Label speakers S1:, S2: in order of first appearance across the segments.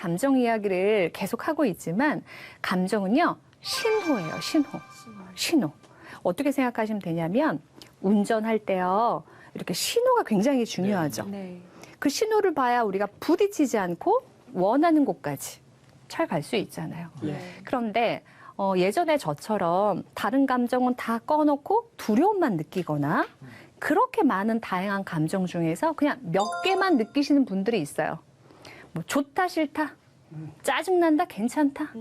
S1: 감정 이야기를 계속 하고 있지만 감정은요, 신호예요, 신호. 어떻게 생각하시면 되냐면 운전할 때요, 이렇게 신호가 굉장히 중요하죠.
S2: 네.
S1: 그 신호를 봐야 우리가 부딪히지 않고 원하는 곳까지 잘 갈 수 있잖아요.
S3: 네.
S1: 그런데 예전에 저처럼 다른 감정은 다 꺼놓고 두려움만 느끼거나 그렇게 많은 다양한 감정 중에서 그냥 몇 개만 느끼시는 분들이 있어요. 뭐 좋다, 싫다, 짜증난다, 괜찮다.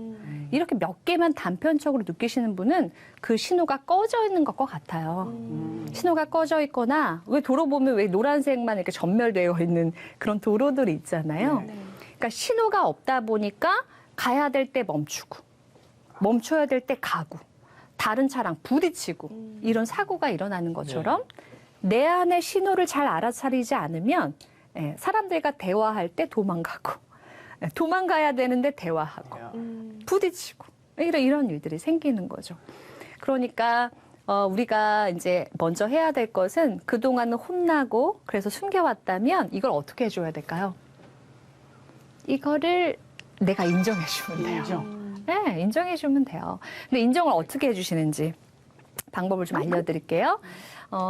S1: 이렇게 몇 개만 단편적으로 느끼시는 분은 그 신호가 꺼져 있는 것과 같아요. 신호가 꺼져 있거나 왜 도로 보면 왜 노란색만 이렇게 전멸되어 있는 그런 도로들이 있잖아요.
S2: 네.
S1: 그러니까 신호가 없다 보니까 가야 될 때 멈추고 멈춰야 될 때 가고 다른 차랑 부딪히고 이런 사고가 일어나는 것처럼 내 안의 신호를 잘 알아차리지 않으면 사람들과 대화할 때 도망가고 도망가야 되는데 대화하고 부딪히고 이런 일들이 생기는 거죠. 그러니까 우리가 이제 먼저 해야 될 것은 그동안은 혼나고 그래서 숨겨왔다면 이걸 어떻게 해줘야 될까요? 이거를 내가 인정해주면 돼요.
S3: 인정.
S1: 네, 인정해주면 돼요. 근데 인정을 어떻게 해주시는지 방법을 좀 알려드릴게요.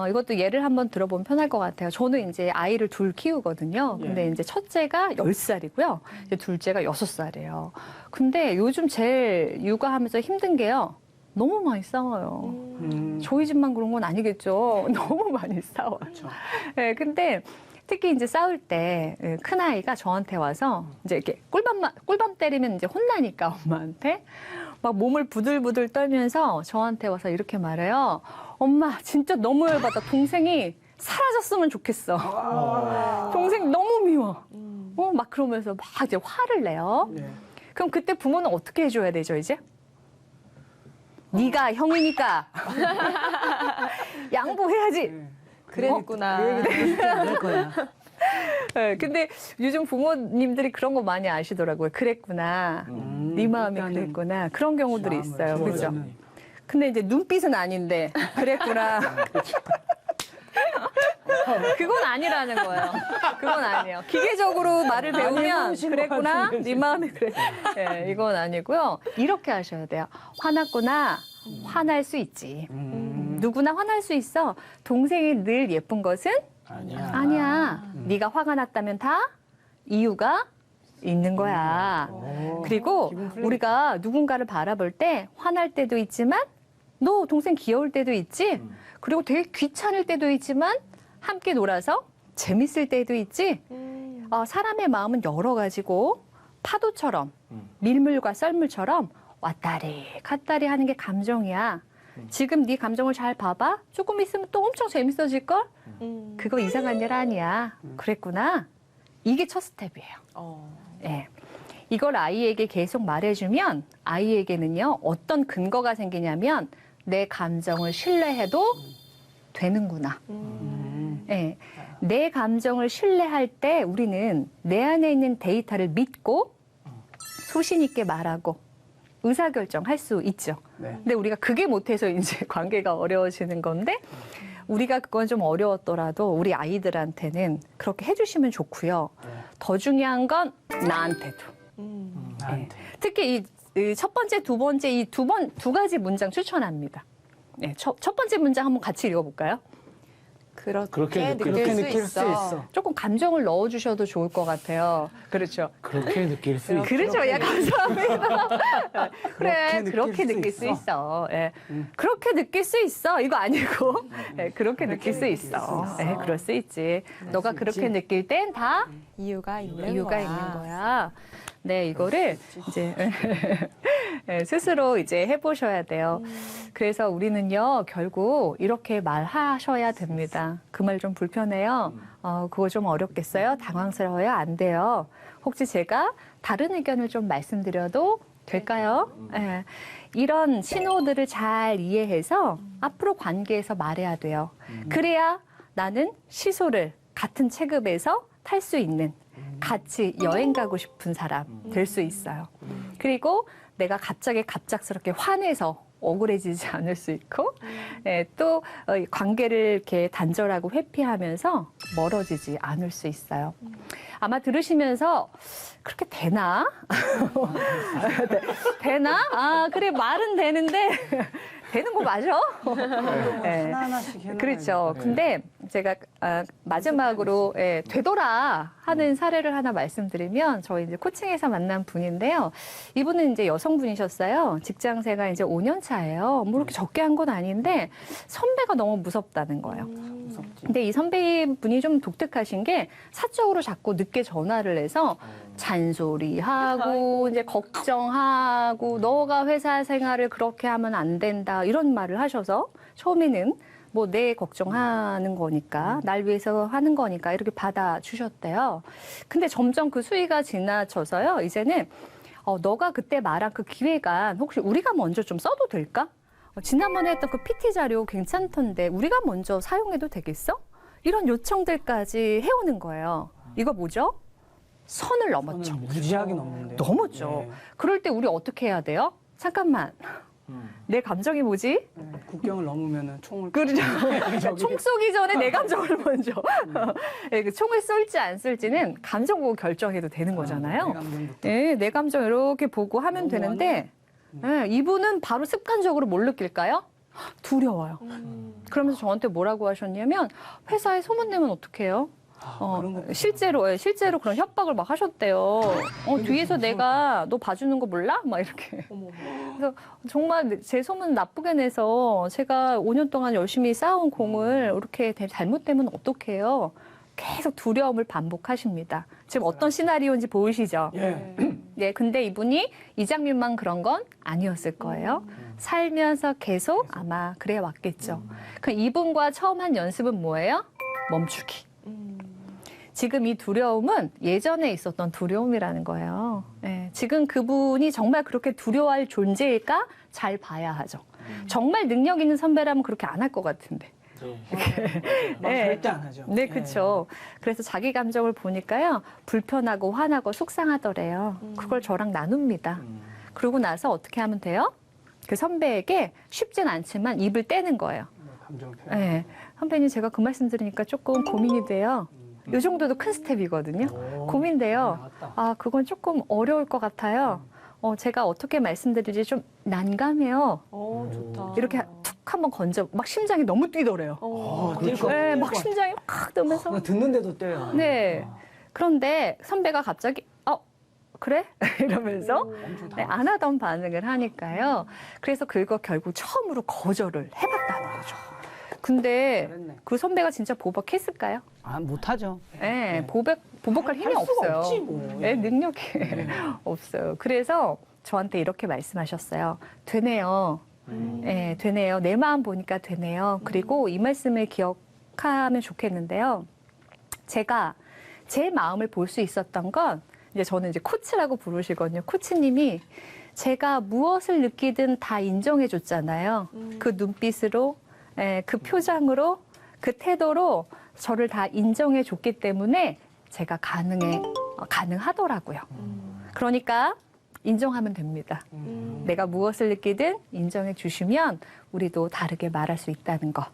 S1: 이것도 예를 한번 들어보면 편할 것 같아요. 저는 이제 아이를 둘 키우거든요. 근데 이제 첫째가 10살이고요. 이제 둘째가 6살이에요. 근데 요즘 제일 육아하면서 힘든 게요. 너무 많이 싸워요. 저희 집만 그런 건 아니겠죠. 너무 많이 싸워요.
S3: 그렇죠.
S1: 네, 근데 특히 이제 싸울 때 큰 아이가 저한테 와서 이제 이렇게 꿀밤 때리면 이제 혼나니까 엄마한테 막 몸을 부들부들 떨면서 저한테 와서 이렇게 말해요. 엄마 진짜 너무 열받아. 동생이 사라졌으면 좋겠어. 동생 너무 미워. 막 그러면서 막 이제 화를 내요.
S3: 네.
S1: 그럼 그때 부모는 어떻게 해줘야 되죠 이제? 네가 형이니까 양보해야지.
S2: 그랬구나.
S3: 될 거야.
S1: 네, 근데 요즘 부모님들이 그런 거 많이 아시더라고요. 그랬구나. 네 마음이
S3: 일단은
S1: 그랬구나. 그런 경우들이
S3: 마음을
S1: 있어요. 그렇죠?
S3: 키워주는.
S1: 근데 이제 눈빛은 아닌데 그랬구나. 그건 아니라는 거예요. 그건 아니에요. 기계적으로 말을 배우면
S3: 해보신 것
S1: 그랬구나.
S3: 같은데,
S1: 네 마음이 그래. 네, 이건 아니고요. 이렇게 하셔야 돼요. 화났구나. 화날 수 있지. 누구나 화날 수 있어. 동생이 늘 예쁜 것은
S3: 아니야.
S1: 아니야. 네가 화가 났다면 다 이유가 있는 거야. 그리고
S3: 기분 풀리겠다.
S1: 우리가 누군가를 바라볼 때 화날 때도 있지만 너 동생 귀여울 때도 있지. 그리고 되게 귀찮을 때도 있지만 함께 놀아서 재밌을 때도 있지. 사람의 마음은 여러 가지고 파도처럼 밀물과 썰물처럼 왔다리 갔다리 하는 게 감정이야. 지금 네 감정을 잘 봐봐. 조금 있으면 또 엄청 재밌어질걸? 그거 이상한 일 아니야. 그랬구나. 이게 첫 스텝이에요. 예. 이걸 아이에게 계속 말해주면 아이에게는요, 어떤 근거가 생기냐면 내 감정을 신뢰해도 되는구나. 예. 내 감정을 신뢰할 때 우리는 내 안에 있는 데이터를 믿고 소신 있게 말하고 의사결정할 수 있죠.
S3: 네.
S1: 근데 우리가 그게 못해서 이제 관계가 어려워지는 건데 우리가 그건 좀 어려웠더라도 우리 아이들한테는 그렇게 해주시면 좋고요. 더 중요한 건 나한테도.
S3: 나한테.
S1: 특히 이 첫 번째, 두 번째 이 두 가지 문장 추천합니다. 네, 첫 번째 문장 한번 같이 읽어볼까요?
S2: 그렇게 느낄
S3: 그렇게
S2: 수
S3: 느낄 수
S2: 있어.
S3: 있어.
S1: 조금 감정을 넣어주셔도 좋을 것 같아요. 그렇죠.
S3: 그렇게 느낄 수 있어.
S1: 그렇죠. 예, 감사합니다. 그래,
S3: 느낄
S1: 그렇게
S3: 수
S1: 느낄 수
S3: 있어.
S1: 있어. 예. 그렇게 느낄 수 있어. 이거 아니고, 예, 그렇게 느낄 수 있어. 예, 그럴 수 있지. 너가
S3: 수
S1: 그렇게
S3: 있지.
S1: 느낄 땐 다
S2: 이유가 있는
S1: 이유가
S2: 거야.
S1: 있는 거야. 네, 이거를 이제 예, 스스로 이제 해보셔야 돼요. 그래서 우리는요, 결국 이렇게 말하셔야 됩니다. 그 말 좀 불편해요. 그거 좀 어렵겠어요? 당황스러워요? 안 돼요. 혹시 제가 다른 의견을 좀 말씀드려도 될까요? 예. 이런 신호들을 잘 이해해서 앞으로 관계에서 말해야 돼요. 그래야 나는 시소를 같은 체급에서 탈 수 있는 같이 여행 가고 싶은 사람 될 수 있어요. 그리고 내가 갑작스럽게 화내서 억울해지지 않을 수 있고 또 관계를 이렇게 단절하고 회피하면서 멀어지지 않을 수 있어요. 아마 들으시면서 그렇게 되나? 되나? 아, 그래, 말은 되는데 되는 거 맞아? 네.
S3: 하나하나씩 해놔야
S1: 그렇죠.
S3: 돼.
S1: 근데 제가 마지막으로 되돌아 하는 사례를 하나 말씀드리면 저희 이제 코칭에서 만난 분인데요. 이분은 이제 여성분이셨어요. 직장생활 이제 5년 차예요. 뭐 이렇게 적게 한 건 아닌데 선배가 너무 무섭다는 거예요.
S3: 무섭지.
S1: 근데 이 선배분이 좀 독특하신 게 사적으로 자꾸 늦게 전화를 해서 잔소리하고 이제 걱정하고 너가 회사 생활을 그렇게 하면 안 된다 이런 말을 하셔서 처음에는 뭐 내 걱정하는 거니까 날 위해서 하는 거니까 이렇게 받아주셨대요. 근데 점점 그 수위가 지나쳐서요. 이제는 너가 그때 말한 그 기획안 혹시 우리가 먼저 좀 써도 될까? 지난번에 했던 그 PT 자료 괜찮던데 우리가 먼저 사용해도 되겠어? 이런 요청들까지 해오는 거예요. 이거 뭐죠? 선을 넘었죠.
S3: 저는 무지하게 넘는데.
S1: 넘었죠.
S3: 네.
S1: 그럴 때 우리 어떻게 해야 돼요? 잠깐만. 내 감정이 뭐지?
S3: 네. 국경을 넘으면은 총을.
S1: 그렇죠.
S3: 저기.
S1: 총 쏘기 전에 내 감정을 먼저. 네, 그 총을 쏠지 안 쏠지는 감정 보고 결정해도 되는 거잖아요.
S3: 내 감정부터.
S1: 네, 내 감정 이렇게 보고 하면 되는데 네, 이분은 바로 습관적으로 뭘 느낄까요? 두려워요. 그러면서 저한테 뭐라고 하셨냐면 회사에 소문내면 어떡해요?
S3: 그런 거
S1: 실제로 그런 협박을 막 하셨대요. 뒤에서 내가 너 봐주는 거 몰라? 막 이렇게. 그래서 정말 제 소문 나쁘게 내서 제가 5년 동안 열심히 쌓아온 공을 이렇게 잘못되면 어떡해요? 계속 두려움을 반복하십니다. 지금 어떤 시나리오인지 보이시죠?
S3: 예.
S1: 네, 근데 이분이 이 장면만 그런 건 아니었을 거예요. 살면서 계속 아마 그래 왔겠죠. 그 이분과 처음 한 연습은 뭐예요? 멈추기. 지금 이 두려움은 예전에 있었던 두려움이라는 거예요. 네, 지금 그분이 정말 그렇게 두려워할 존재일까? 잘 봐야 하죠. 정말 능력 있는 선배라면 그렇게 안 할 것 같은데.
S3: 막
S1: 네.
S3: 절대 안 하죠.
S1: 네, 그렇죠. 그래서 자기 감정을 보니까요. 불편하고 화나고 속상하더래요. 그걸 저랑 나눕니다. 그러고 나서 어떻게 하면 돼요? 그 선배에게 쉽진 않지만 입을 떼는 거예요.
S3: 감정 표현.
S1: 네. 선배님 제가 그 말씀 들으니까 조금 고민이 돼요. 이 정도도 큰 스텝이거든요. 고민돼요.
S3: 나왔다.
S1: 아, 그건 조금 어려울 것 같아요. 제가 어떻게 말씀드리지 좀 난감해요.
S2: 좋다.
S1: 이렇게 툭 한번 건져, 막 심장이 너무 뛰더래요.
S3: 뛸 거.
S1: 네, 막 심장이 막 뜨면서.
S3: 듣는데도 떼요.
S1: 네. 그런데 선배가 갑자기, 그래? 이러면서
S3: 엄청
S1: 네, 안 하던 반응을 하니까요. 그래서 그거 결국 처음으로 거절을 해봤다는 거죠. 근데
S3: 잘했네.
S1: 그 선배가 진짜 보복했을까요?
S3: 못하죠.
S1: 네, 보복할 힘이
S3: 할 수가
S1: 없어요.
S3: 없지, 뭐.
S1: 네, 능력이 없어요. 그래서 저한테 이렇게 말씀하셨어요. 되네요. 네, 되네요. 내 마음 보니까 되네요. 그리고 이 말씀을 기억하면 좋겠는데요. 제가 제 마음을 볼 수 있었던 건 이제 저는 이제 코치라고 부르시거든요. 코치님이 제가 무엇을 느끼든 다 인정해 줬잖아요. 그 눈빛으로, 그 표정으로, 그 태도로 저를 다 인정해 줬기 때문에 제가 가능하더라고요. 그러니까 인정하면 됩니다. 내가 무엇을 느끼든 인정해 주시면 우리도 다르게 말할 수 있다는 거.